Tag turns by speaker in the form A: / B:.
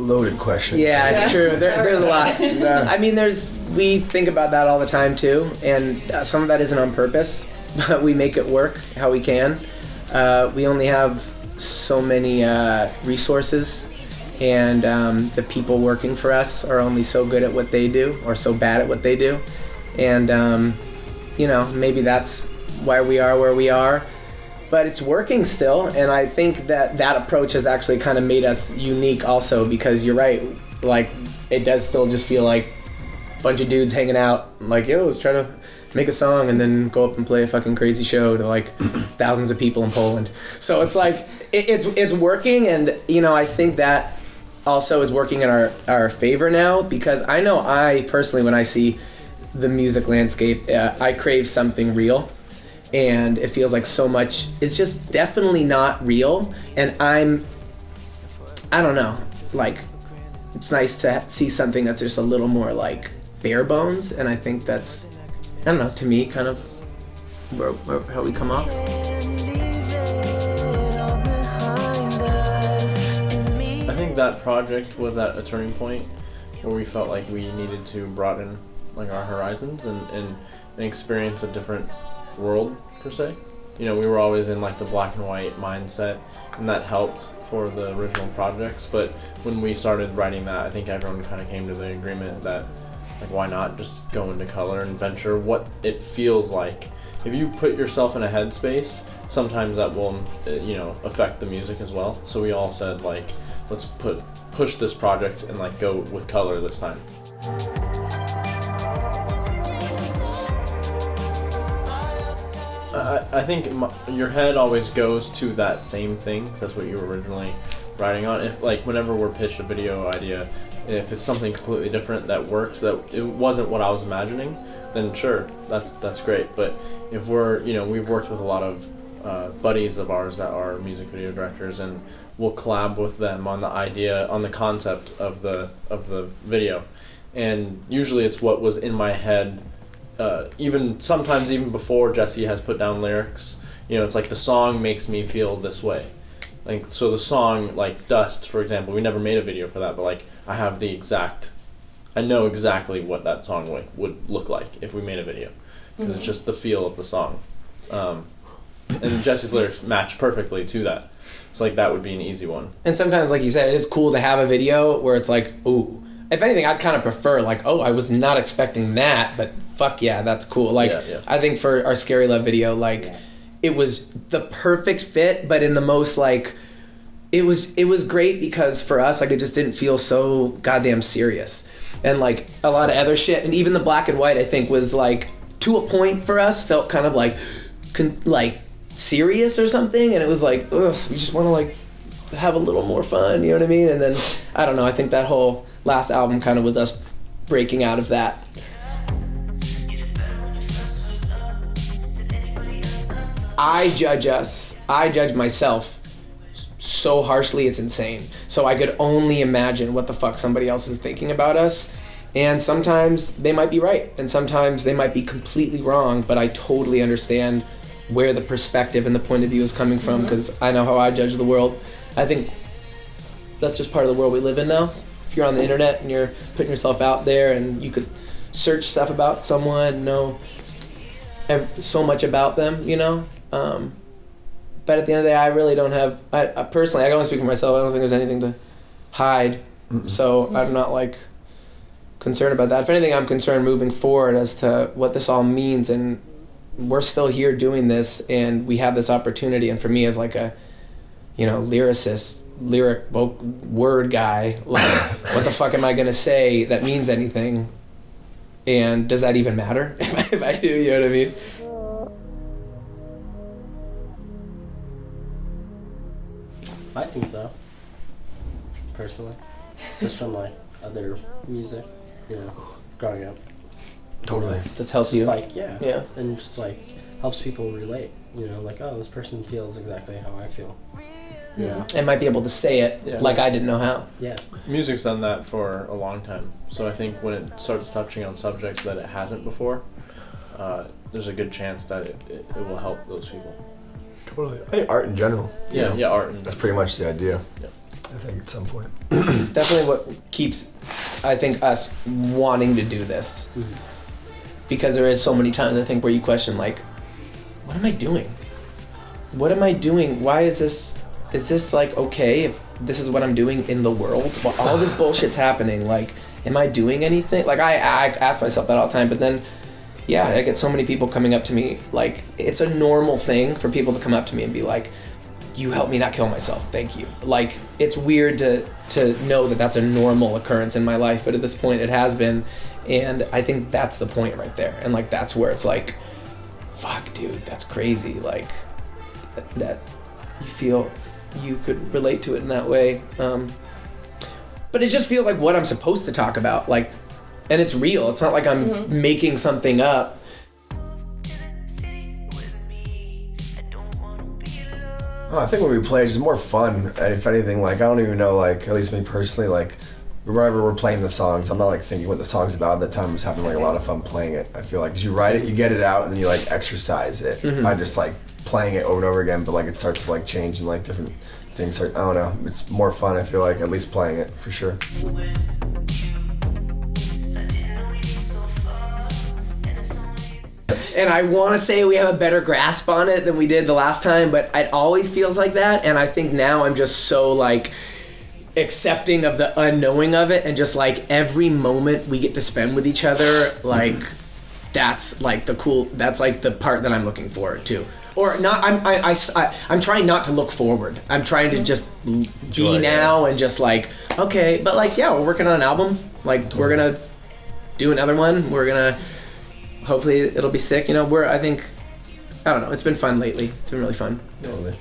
A: loaded question.
B: Yeah, it's true. There's a lot.
A: Nah.
B: I mean, we think about that all the time too, and some of that isn't on purpose, but we make it work how we can. We only have so many resources, and the people working for us are only so good at what they do, or so bad at what they do, and maybe that's why we are where we are. But it's working still, and I think that approach has actually kind of made us unique also, because you're right, like, it does still just feel like a bunch of dudes hanging out, like, yo, let's try to make a song and then go up and play a fucking crazy show to like thousands of people in Poland. So it's like, it's working, and I think that also is working in our favor now, because I know I personally, when I see the music landscape, I crave something real. And it feels like so much, it's just definitely not real. And I don't know, like, it's nice to see something that's just a little more like bare bones. And I think that's, I don't know, to me, kind of how we come off.
C: I think that project was at a turning point where we felt like we needed to broaden like our horizons and experience a different world per se. We were always in like the black and white mindset, and that helped for the original projects, but when we started writing that, I think everyone kind of came to the agreement that like, why not just go into color and venture what it feels like. If you put yourself in a headspace, sometimes that will affect the music as well. So we all said like, let's push this project and like go with color this time. I think your head always goes to that same thing, because that's what you were originally writing on. If like whenever we're pitched a video idea, if it's something completely different that works, that it wasn't what I was imagining, then sure, that's great. But if we're we've worked with a lot of buddies of ours that are music video directors, and we'll collab with them on the idea, on the concept of the video, and usually it's what was in my head. Even sometimes even before Jesse has put down lyrics, it's like the song makes me feel this way. Like, so the song, like Dust, for example, we never made a video for that, but like I know exactly what that song would look like if we made a video, because it's just the feel of the song. And Jesse's lyrics match perfectly to that. So like that would be an easy one.
B: And sometimes, like you said, it is cool to have a video where it's like, ooh, if anything, I'd kind of prefer like, oh, I was not expecting that, but fuck yeah, that's cool. Like, yeah. I think for our Scary Love video, like, it was the perfect fit, but in the most like, it was great because for us, like, it just didn't feel so goddamn serious. And like a lot of other shit, and even the black and white, I think was like, to a point for us, felt kind of like serious or something, and it was like, ugh, we just want to like have a little more fun, you know what I mean? And then, I don't know, I think that whole last album kind of was us breaking out of that. I judge myself so harshly, it's insane. So I could only imagine what the fuck somebody else is thinking about us. And sometimes they might be right, and sometimes they might be completely wrong, but I totally understand where the perspective and the point of view is coming from, because I know how I judge the world. I think that's just part of the world we live in now. If you're on the internet and you're putting yourself out there, and you could search stuff about someone, know so much about them, but at the end of the day, I really don't have, I personally, I can only speak for myself, I don't think there's anything to hide. So I'm not like concerned about that. If anything, I'm concerned moving forward as to what this all means, and we're still here doing this, and we have this opportunity. And for me, as like a lyricist, word guy, like, what the fuck am I gonna say that means anything? And does that even matter if I do? You know what I mean?
D: I think so, personally, just from like other music, growing up.
A: Totally.
B: That's helped
D: you.
B: you.
D: Like, yeah. And just like helps people relate, like, oh, this person feels exactly how I feel. Yeah.
B: And might be able to say it like I didn't know how.
D: Yeah.
C: Music's done that for a long time. So I think when it starts touching on subjects that it hasn't before, there's a good chance that it will help those people.
A: Totally. I think art in general.
C: Yeah, art.
A: That's pretty much the idea.
C: Yeah.
A: I think at some point.
B: Definitely what keeps, I think, us wanting to do this. Because there is so many times, I think, where you question, like, what am I doing? What am I doing? Why is this like okay if this is what I'm doing in the world? While all this bullshit's happening, like, am I doing anything? Like, I ask myself that all the time, but then, yeah, I get so many people coming up to me, like, it's a normal thing for people to come up to me and be like, you helped me not kill myself, thank you. Like, it's weird to know that that's a normal occurrence in my life, but at this point it has been, and I think that's the point right there. And like, that's where it's like, fuck, dude, that's crazy. Like, that you feel you could relate to it in that way. But it just feels like what I'm supposed to talk about, like, and it's real. It's not like I'm making something up.
A: Oh, I think when we play, it's just more fun. And if anything, like, I don't even know, like, at least me personally, like, wherever we're playing the songs, I'm not, like, thinking what the song's about at the time. I'm just having, like, a lot of fun playing it. I feel like, as you write it, you get it out, and then you, like, exercise it. I just, like, playing it over and over again, but, like, it starts to, like, change and, like, different things. I don't know. It's more fun, I feel like, at least playing it, for sure.
B: And I want to say we have a better grasp on it than we did the last time, but it always feels like that. And I think now I'm just so, like, accepting of the unknowing of it, and just, like, every moment we get to spend with each other, like, that's, like, that's, like, the part that I'm looking forward to. Or not, I'm trying not to look forward. I'm trying to just be now and just, like, okay, but, like, yeah, we're working on an album. Like, we're going to do another one. We're going to... Hopefully it'll be sick. You know, I think, I don't know, it's been fun lately. It's been really fun.
A: Totally.